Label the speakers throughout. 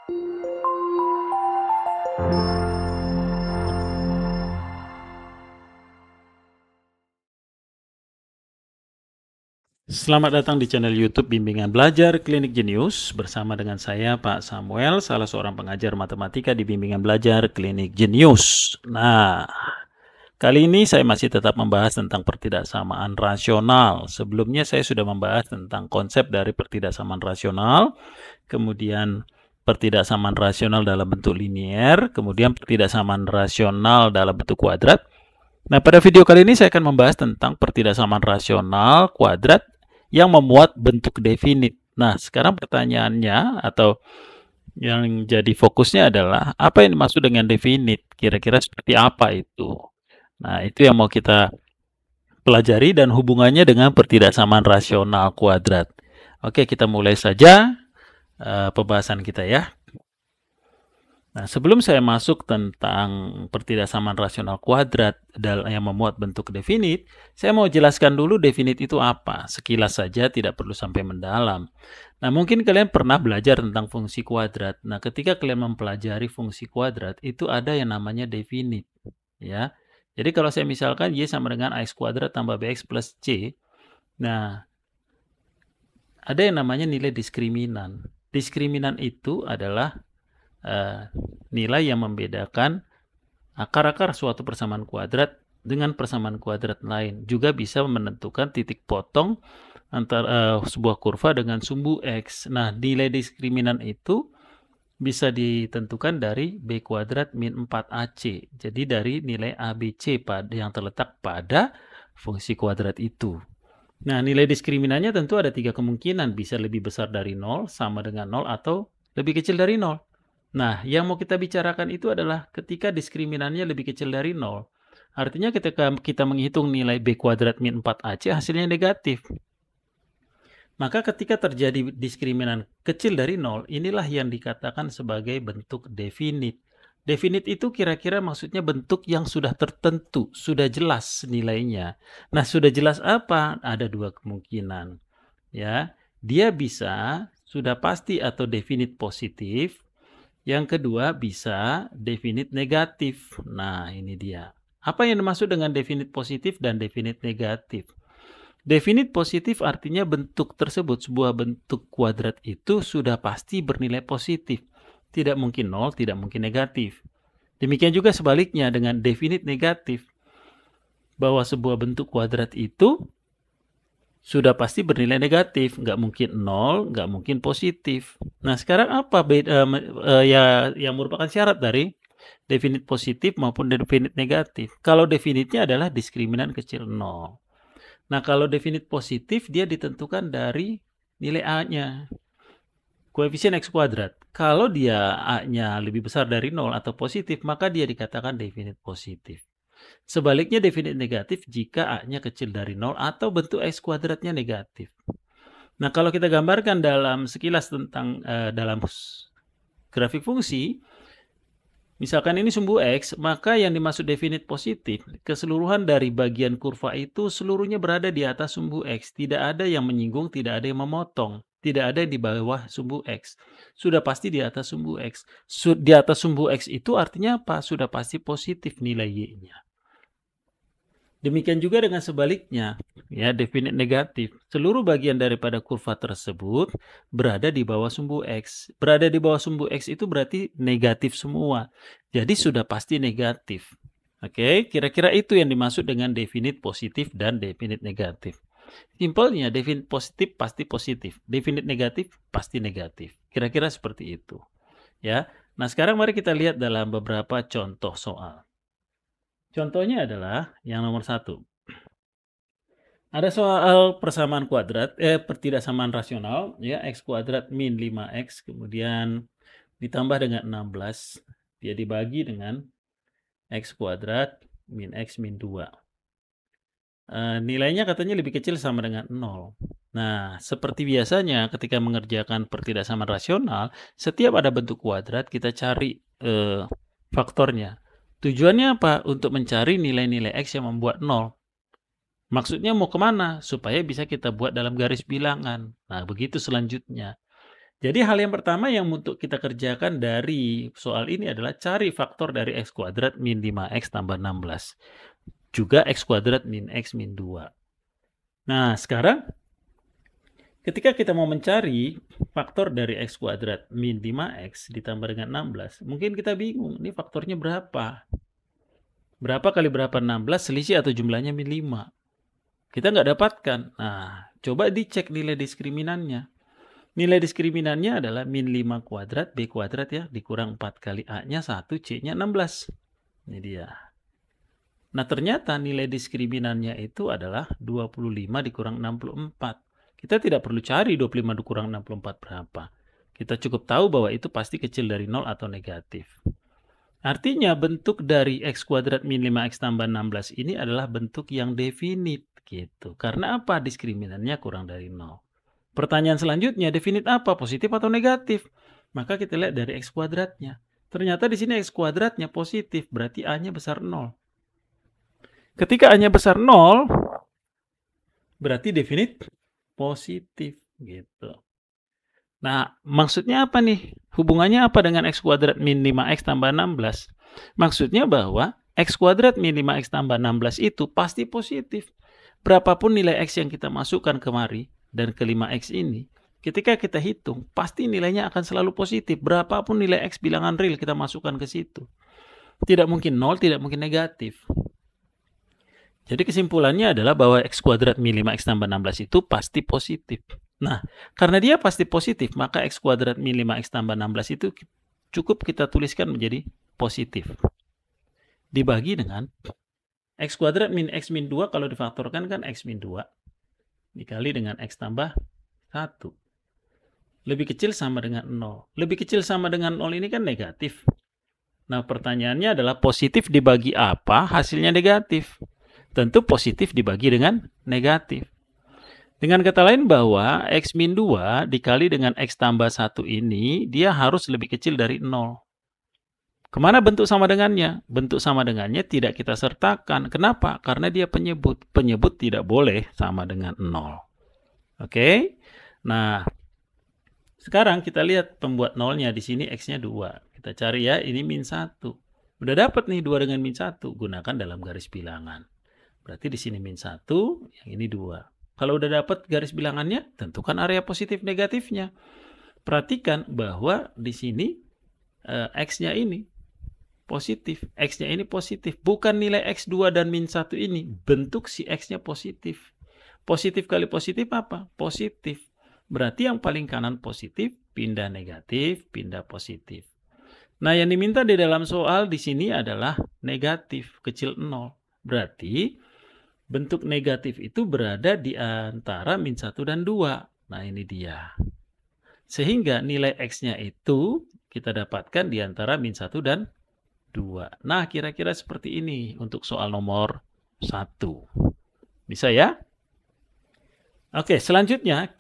Speaker 1: Selamat datang di channel YouTube Bimbingan Belajar Klinik Jenius bersama dengan saya Pak Samuel, salah seorang pengajar matematika di Bimbingan Belajar Klinik Jenius. Nah, kali ini saya masih tetap membahas tentang pertidaksamaan rasional. Sebelumnya saya sudah membahas tentang konsep dari pertidaksamaan rasional, kemudian pertidaksamaan rasional dalam bentuk linier, kemudian pertidaksamaan rasional dalam bentuk kuadrat. Nah, pada video kali ini saya akan membahas tentang pertidaksamaan rasional kuadrat yang memuat bentuk definit. Nah, sekarang pertanyaannya atau yang jadi fokusnya adalah apa yang dimaksud dengan definit? Kira-kira seperti apa itu? Nah, itu yang mau kita pelajari dan hubungannya dengan pertidaksamaan rasional kuadrat. Oke, kita mulai saja pembahasan kita ya. Nah, sebelum saya masuk tentang pertidaksamaan rasional kuadrat yang memuat bentuk definit, saya mau jelaskan dulu definit itu apa. Sekilas saja, tidak perlu sampai mendalam. Nah, mungkin kalian pernah belajar tentang fungsi kuadrat. Nah, ketika kalian mempelajari fungsi kuadrat, itu ada yang namanya definit. Ya. Jadi kalau saya misalkan Y sama dengan AX kuadrat tambah BX plus C, nah, ada yang namanya nilai diskriminan. Diskriminan itu adalah nilai yang membedakan akar-akar suatu persamaan kuadrat dengan persamaan kuadrat lain. Juga bisa menentukan titik potong antara sebuah kurva dengan sumbu X. Nah, nilai diskriminan itu bisa ditentukan dari B kuadrat min 4AC. Jadi dari nilai ABC yang terletak pada fungsi kuadrat itu. Nah, nilai diskriminannya tentu ada 3 kemungkinan. Bisa lebih besar dari 0, sama dengan 0, atau lebih kecil dari 0. Nah, yang mau kita bicarakan itu adalah ketika diskriminannya lebih kecil dari 0. Artinya ketika kita menghitung nilai B kuadrat min 4AC, hasilnya negatif. Maka ketika terjadi diskriminan kecil dari 0, inilah yang dikatakan sebagai bentuk definit. Definit itu kira-kira maksudnya bentuk yang sudah tertentu, sudah jelas nilainya. Nah, sudah jelas apa? Ada 2 kemungkinan. Ya, dia bisa sudah pasti atau definit positif. Yang kedua bisa definit negatif. Nah, ini dia. Apa yang dimaksud dengan definit positif dan definit negatif? Definit positif artinya bentuk tersebut, sebuah bentuk kuadrat itu sudah pasti bernilai positif. Tidak mungkin 0, tidak mungkin negatif. Demikian juga sebaliknya dengan definit negatif. Bahwa sebuah bentuk kuadrat itu sudah pasti bernilai negatif, nggak mungkin 0, nggak mungkin positif. Nah, sekarang apa yang merupakan syarat dari definit positif maupun definit negatif? Kalau definitnya adalah diskriminan kecil 0. Nah, kalau definit positif dia ditentukan dari nilai A-nya, koefisien X kuadrat. Kalau dia A-nya lebih besar dari 0 atau positif, maka dia dikatakan definit positif. Sebaliknya definit negatif jika A-nya kecil dari 0 atau bentuk X kuadratnya negatif. Nah, kalau kita gambarkan dalam sekilas tentang dalam grafik fungsi, misalkan ini sumbu X, maka yang dimaksud definit positif, keseluruhan dari bagian kurva itu seluruhnya berada di atas sumbu X. Tidak ada yang menyinggung, tidak ada yang memotong. Tidak ada di bawah sumbu X. Sudah pasti di atas sumbu X. Di atas sumbu X itu artinya apa? Sudah pasti positif nilai Y-nya. Demikian juga dengan sebaliknya, ya, definit negatif. Seluruh bagian daripada kurva tersebut berada di bawah sumbu X. Berada di bawah sumbu X itu berarti negatif semua. Jadi sudah pasti negatif. Oke, kira-kira itu yang dimaksud dengan definit positif dan definit negatif. Simpelnya, definit positif pasti positif. Definit negatif pasti negatif. Kira-kira seperti itu. Ya. Nah, sekarang mari kita lihat dalam beberapa contoh soal. Contohnya adalah yang nomor 1. Ada soal persamaan kuadrat, pertidaksamaan rasional, ya, X kuadrat min 5X, kemudian ditambah dengan 16, dia dibagi dengan X kuadrat min X min 2. Nilainya katanya lebih kecil sama dengan 0. Nah, seperti biasanya ketika mengerjakan pertidaksamaan rasional, setiap ada bentuk kuadrat, kita cari faktornya. Tujuannya apa? Untuk mencari nilai-nilai X yang membuat 0. Maksudnya mau kemana? Supaya bisa kita buat dalam garis bilangan. Nah, begitu selanjutnya. Jadi hal yang pertama yang untuk kita kerjakan dari soal ini adalah cari faktor dari x kuadrat min 5x tambah 16. Juga x kuadrat min x min 2. Nah, sekarang ketika kita mau mencari faktor dari x kuadrat min 5x ditambah dengan 16, mungkin kita bingung, ini faktornya berapa? Berapa kali berapa 16, selisih atau jumlahnya min 5? Kita nggak dapatkan. Nah, coba dicek nilai diskriminannya. Nilai diskriminannya adalah min 5 kuadrat, B kuadrat ya, dikurang 4 kali A-nya 1, C-nya 16. Ini dia. Nah, ternyata nilai diskriminannya itu adalah 25 dikurang 64. Kita tidak perlu cari 25 dikurang 64 berapa. Kita cukup tahu bahwa itu pasti kecil dari 0 atau negatif. Artinya bentuk dari x kuadrat min 5x tambah 16 ini adalah bentuk yang definit gitu. Karena apa? Diskriminannya kurang dari 0. Pertanyaan selanjutnya, definit apa? Positif atau negatif? Maka kita lihat dari x kuadratnya. Ternyata di sini x kuadratnya positif, berarti A-nya besar 0. Ketika A-nya besar 0, berarti definit positif gitu. Nah, maksudnya apa nih? Hubungannya apa dengan x kuadrat min 5x tambah 16? Maksudnya bahwa x kuadrat min 5x tambah 16 itu pasti positif. Berapapun nilai x yang kita masukkan kemari dan ke 5x ini, ketika kita hitung, pasti nilainya akan selalu positif. Berapapun nilai x bilangan real kita masukkan ke situ. Tidak mungkin 0, tidak mungkin negatif. Jadi kesimpulannya adalah bahwa x kuadrat min 5x tambah 16 itu pasti positif. Nah, karena dia pasti positif, maka x kuadrat min 5x tambah 16 itu cukup kita tuliskan menjadi positif. Dibagi dengan x kuadrat min x min 2, kalau difaktorkan kan x min 2. Dikali dengan x tambah 1. Lebih kecil sama dengan 0. Lebih kecil sama dengan 0 ini kan negatif. Nah, pertanyaannya adalah positif dibagi apa, hasilnya negatif. Tentu positif dibagi dengan negatif. Dengan kata lain bahwa x min 2 dikali dengan x tambah 1 ini, dia harus lebih kecil dari 0. Kemana bentuk sama dengannya? Bentuk sama dengannya tidak kita sertakan. Kenapa? Karena dia penyebut. Penyebut tidak boleh sama dengan 0. Oke? Nah, sekarang kita lihat pembuat nolnya. Di sini x-nya 2. Kita cari ya, ini min 1. Udah dapat nih 2 dengan min 1. Gunakan dalam garis bilangan. Berarti di sini min 1, yang ini 2. Kalau udah dapat garis bilangannya, tentukan area positif negatifnya. Perhatikan bahwa di sini x-nya ini positif. X-nya ini positif. Bukan nilai x2 dan min 1 ini. Bentuk si x-nya positif. Positif kali positif apa? Positif. Berarti yang paling kanan positif, pindah negatif, pindah positif. Nah, yang diminta di dalam soal di sini adalah negatif, kecil 0. Berarti bentuk negatif itu berada di antara min 1 dan 2. Nah, ini dia. Sehingga nilai x-nya itu kita dapatkan di antara min 1 dan 2. Nah, kira-kira seperti ini untuk soal nomor 1. Bisa ya? Oke, selanjutnya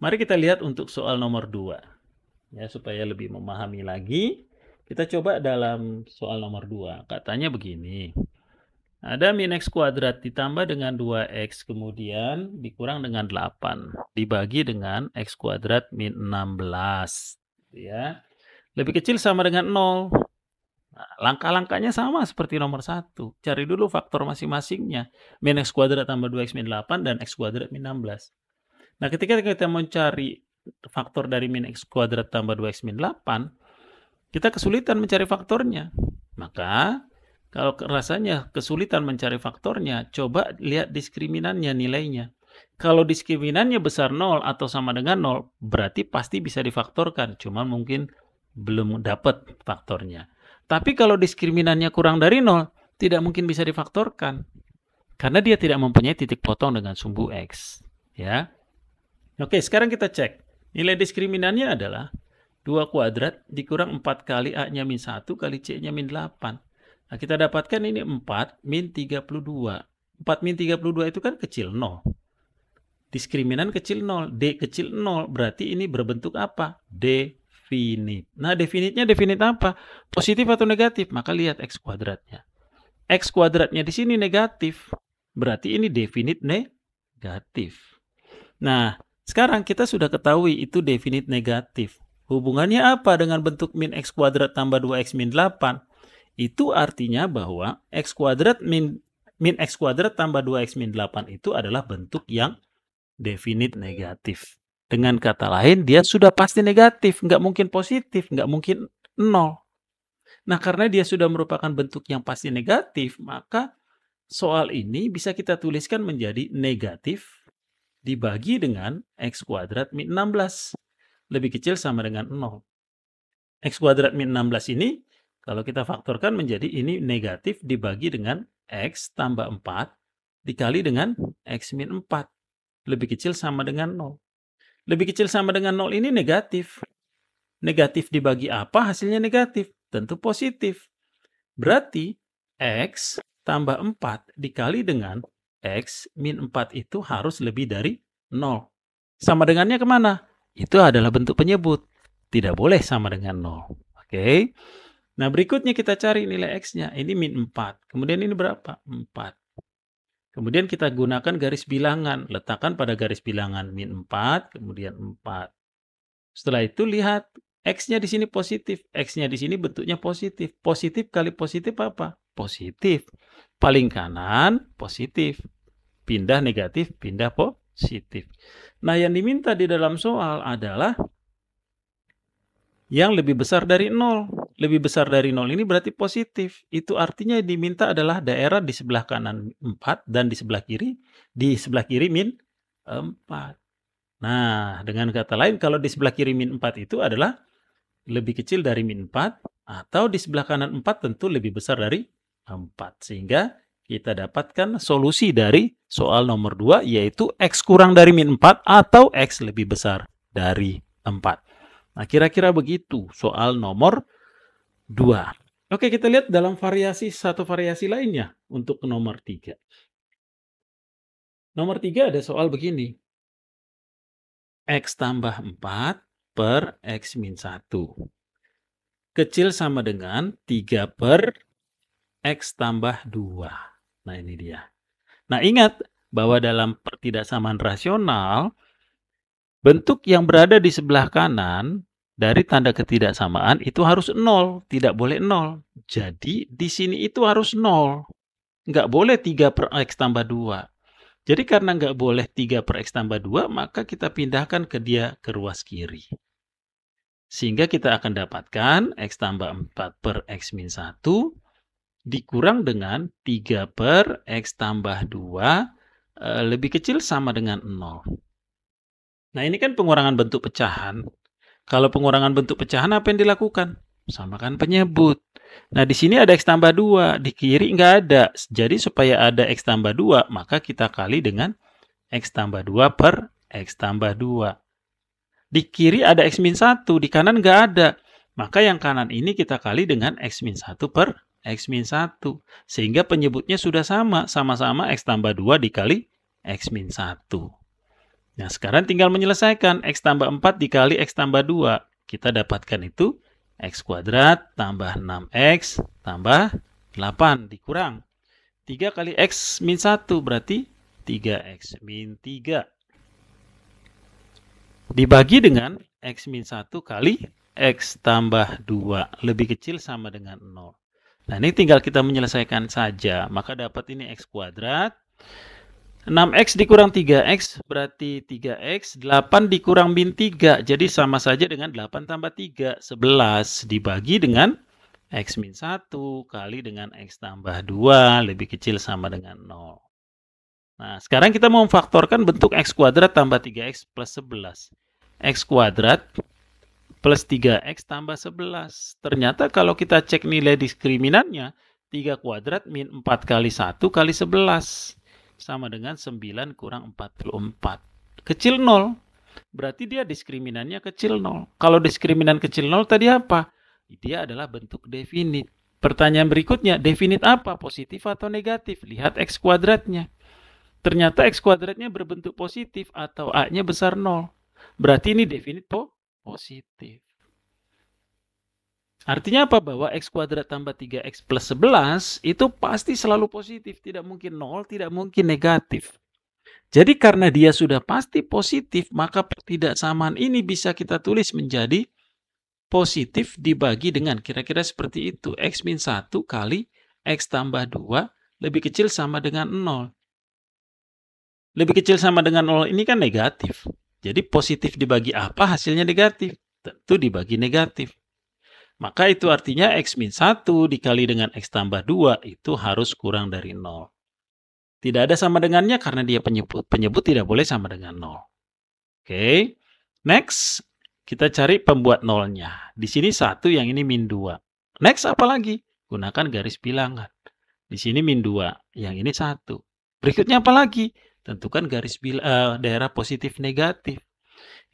Speaker 1: mari kita lihat untuk soal nomor 2. Ya, supaya lebih memahami lagi, kita coba dalam soal nomor 2. Katanya begini. Ada min x kuadrat ditambah dengan 2x kemudian dikurang dengan 8 dibagi dengan x kuadrat min 16. Ya. Lebih kecil sama dengan 0. Nah, langkah-langkahnya sama seperti nomor 1. Cari dulu faktor masing-masingnya. Min x kuadrat tambah 2x min 8 dan x kuadrat min 16. Nah, ketika kita mencari faktor dari min x kuadrat tambah 2x min 8, kita kesulitan mencari faktornya. Maka kalau rasanya kesulitan mencari faktornya, coba lihat diskriminannya, nilainya. Kalau diskriminannya besar 0 atau sama dengan 0, berarti pasti bisa difaktorkan. Cuma mungkin belum dapat faktornya. Tapi kalau diskriminannya kurang dari 0, tidak mungkin bisa difaktorkan. Karena dia tidak mempunyai titik potong dengan sumbu X. Ya. Oke, sekarang kita cek. Nilai diskriminannya adalah 2 kuadrat dikurang 4 kali A-nya min 1 kali C-nya min 8. Nah, kita dapatkan ini 4 min 32. 4 min 32 itu kan kecil 0. Diskriminan kecil 0. D kecil 0. Berarti ini berbentuk apa? Definit. Nah, definitnya definit apa? Positif atau negatif? Maka lihat x kuadratnya. X kuadratnya di sini negatif. Berarti ini definit negatif. Nah, Sekarang kita sudah ketahui itu definite negatif. Hubungannya apa dengan bentuk min x kuadrat tambah 2x min 8? Itu artinya bahwa x kuadrat min x kuadrat tambah 2x min 8 itu adalah bentuk yang definite negatif. Dengan kata lain, dia sudah pasti negatif, nggak mungkin positif, nggak mungkin nol. Nah, karena dia sudah merupakan bentuk yang pasti negatif, maka soal ini bisa kita tuliskan menjadi negatif dibagi dengan x kuadrat min 16. Lebih kecil sama dengan 0. X kuadrat min 16 ini, kalau kita faktorkan menjadi ini negatif dibagi dengan x tambah 4 dikali dengan x min 4. Lebih kecil sama dengan 0. Lebih kecil sama dengan 0 ini negatif. Negatif dibagi apa hasilnya negatif? Tentu positif. Berarti x tambah 4 dikali dengan x min 4 itu harus lebih dari 0. Sama dengannya kemana? Itu adalah bentuk penyebut. Tidak boleh sama dengan 0. Oke. Nah, berikutnya kita cari nilai x-nya. Ini min 4. Kemudian ini berapa? 4. Kemudian kita gunakan garis bilangan. Letakkan pada garis bilangan min 4, kemudian 4. Setelah itu lihat x-nya di sini positif. X-nya di sini bentuknya positif. Positif kali positif apa? Positif. Paling kanan positif. Pindah negatif, pindah positif. Nah, yang diminta di dalam soal adalah yang lebih besar dari 0. Lebih besar dari 0 ini berarti positif. Itu artinya diminta adalah daerah di sebelah kanan 4 dan di sebelah kiri min 4. Nah, dengan kata lain kalau di sebelah kiri min 4 itu adalah lebih kecil dari min 4 atau di sebelah kanan 4 tentu lebih besar dari 4. Sehingga kita dapatkan solusi dari soal nomor 2 yaitu x kurang dari min 4 atau x lebih besar dari 4. Nah, kira-kira begitu soal nomor 2. Oke, kita lihat dalam satu variasi lainnya untuk nomor 3. Nomor 3 ada soal begini. X tambah 4 per X min 1. Kecil sama dengan 3 per X tambah 2. Nah, ini dia. Nah, ingat bahwa dalam pertidaksamaan rasional, bentuk yang berada di sebelah kanan dari tanda ketidaksamaan itu harus 0, tidak boleh 0. Jadi, di sini itu harus 0. Nggak boleh 3 per X tambah 2. Jadi, karena nggak boleh 3 per X tambah 2, maka kita pindahkan ke dia ke ruas kiri. Sehingga kita akan dapatkan X tambah 4 per X min 1 dikurang dengan 3 per X tambah 2 lebih kecil sama dengan 0. Nah, ini kan pengurangan bentuk pecahan. Kalau pengurangan bentuk pecahan apa yang dilakukan? Samakan penyebut. Nah, di sini ada X tambah 2, di kiri nggak ada. Jadi supaya ada X tambah 2, maka kita kali dengan X tambah 2 per X tambah 2. Di kiri ada X min 1, di kanan nggak ada. Maka yang kanan ini kita kali dengan X min 1 per X min 1. Sehingga penyebutnya sudah sama-sama X tambah 2 dikali X min 1. Nah, sekarang tinggal menyelesaikan X tambah 4 dikali X tambah 2. Kita dapatkan itu X kuadrat tambah 6X tambah 8 dikurang 3 kali X min 1 berarti 3X min 3. Dibagi dengan X min 1 kali X tambah 2. Lebih kecil sama dengan 0. Nah, ini tinggal kita menyelesaikan saja. Maka dapat ini X kuadrat. 6X dikurang 3X berarti 3X. 8 dikurang min 3. Jadi sama saja dengan 8 tambah 3. 11 dibagi dengan X min 1 kali dengan X tambah 2. Lebih kecil sama dengan 0. Nah, sekarang kita mau memfaktorkan bentuk X kuadrat tambah 3X plus 11. X kuadrat plus 3X tambah 11. Ternyata kalau kita cek nilai diskriminannya, 3 kuadrat min 4 kali 1 kali 11. Sama dengan 9 kurang 44. Kecil 0. Berarti dia diskriminannya kecil 0. Kalau diskriminan kecil 0 tadi apa? Dia adalah bentuk definit. Pertanyaan berikutnya, definit apa? Positif atau negatif? Lihat X kuadratnya. Ternyata X kuadratnya berbentuk positif atau A-nya besar 0. Berarti ini definit positif. Artinya apa? Bahwa X kuadrat tambah 3X plus 11 itu pasti selalu positif. Tidak mungkin 0, tidak mungkin negatif. Jadi karena dia sudah pasti positif, maka pertidaksamaan ini bisa kita tulis menjadi positif dibagi dengan kira-kira seperti itu. X min 1 kali X tambah 2 lebih kecil sama dengan 0. Lebih kecil sama dengan 0 ini kan negatif. Jadi positif dibagi apa hasilnya negatif? Tentu dibagi negatif. Maka itu artinya X min 1 dikali dengan X tambah 2 itu harus kurang dari 0. Tidak ada sama dengannya karena dia penyebut. Penyebut tidak boleh sama dengan 0. Oke. Next, kita cari pembuat nolnya. Di sini 1, yang ini min 2. Next apa lagi? Gunakan garis bilangan. Di sini min 2, yang ini 1. Berikutnya apa lagi? Tentukan garis daerah positif negatif.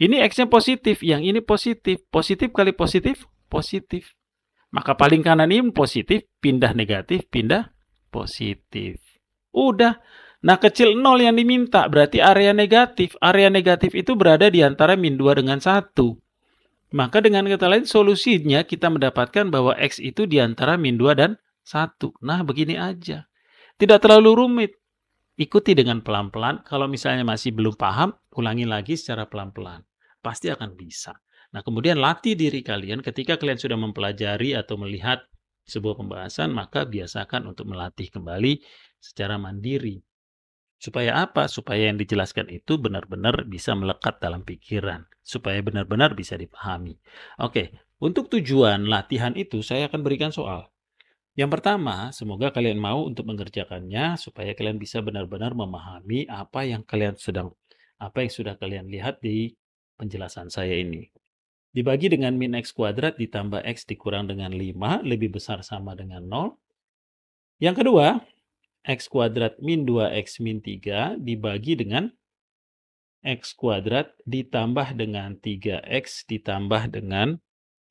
Speaker 1: Ini X-nya positif, yang ini positif. Positif kali positif, positif. Maka paling kanan ini positif, pindah negatif, pindah positif. Udah. Nah, kecil 0 yang diminta, berarti area negatif. Area negatif itu berada di antara min 2 dengan 1. Maka dengan kata lain, solusinya kita mendapatkan bahwa X itu di antara min 2 dan 1. Nah, begini aja. Tidak terlalu rumit. Ikuti dengan pelan-pelan. Kalau misalnya masih belum paham, ulangi lagi secara pelan-pelan. Pasti akan bisa. Nah, kemudian latih diri kalian ketika kalian sudah mempelajari atau melihat sebuah pembahasan, maka biasakan untuk melatih kembali secara mandiri. Supaya apa? Supaya yang dijelaskan itu benar-benar bisa melekat dalam pikiran. Supaya benar-benar bisa dipahami. Oke, untuk tujuan latihan itu saya akan berikan soal. Yang pertama, semoga kalian mau untuk mengerjakannya supaya kalian bisa benar-benar memahami apa yang sudah kalian lihat di penjelasan saya ini. Dibagi dengan min X kuadrat ditambah X dikurang dengan 5 lebih besar sama dengan 0. Yang kedua, X kuadrat min 2X min 3 dibagi dengan X kuadrat ditambah dengan 3X ditambah dengan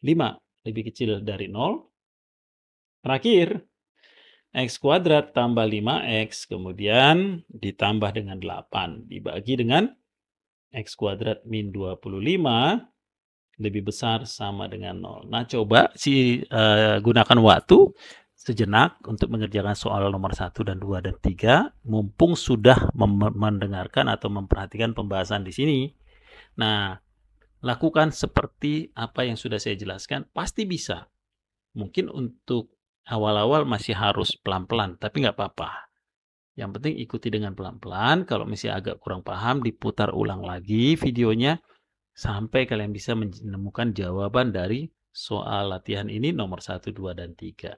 Speaker 1: 5 lebih kecil dari 0. Terakhir, X kuadrat tambah 5X kemudian ditambah dengan 8 dibagi dengan X kuadrat min 25 lebih besar sama dengan 0. Nah, coba gunakan waktu sejenak untuk mengerjakan soal nomor 1 dan 2 dan 3, mumpung sudah mendengarkan atau memperhatikan pembahasan di sini. Nah, lakukan seperti apa yang sudah saya jelaskan, pasti bisa. Mungkin untuk awal-awal masih harus pelan-pelan, tapi nggak apa-apa. Yang penting ikuti dengan pelan-pelan, kalau masih agak kurang paham, diputar ulang lagi videonya, sampai kalian bisa menemukan jawaban dari soal latihan ini nomor 1, 2, dan 3.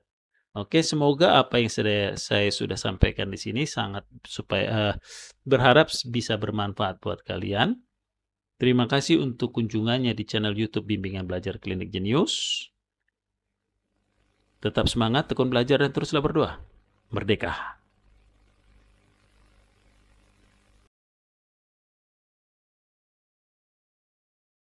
Speaker 1: Oke, semoga apa yang saya sudah sampaikan di sini berharap bisa bermanfaat buat kalian. Terima kasih untuk kunjungannya di channel YouTube Bimbingan Belajar Klinik Jenius. Tetap semangat, tekun belajar, dan teruslah berdoa. Merdeka!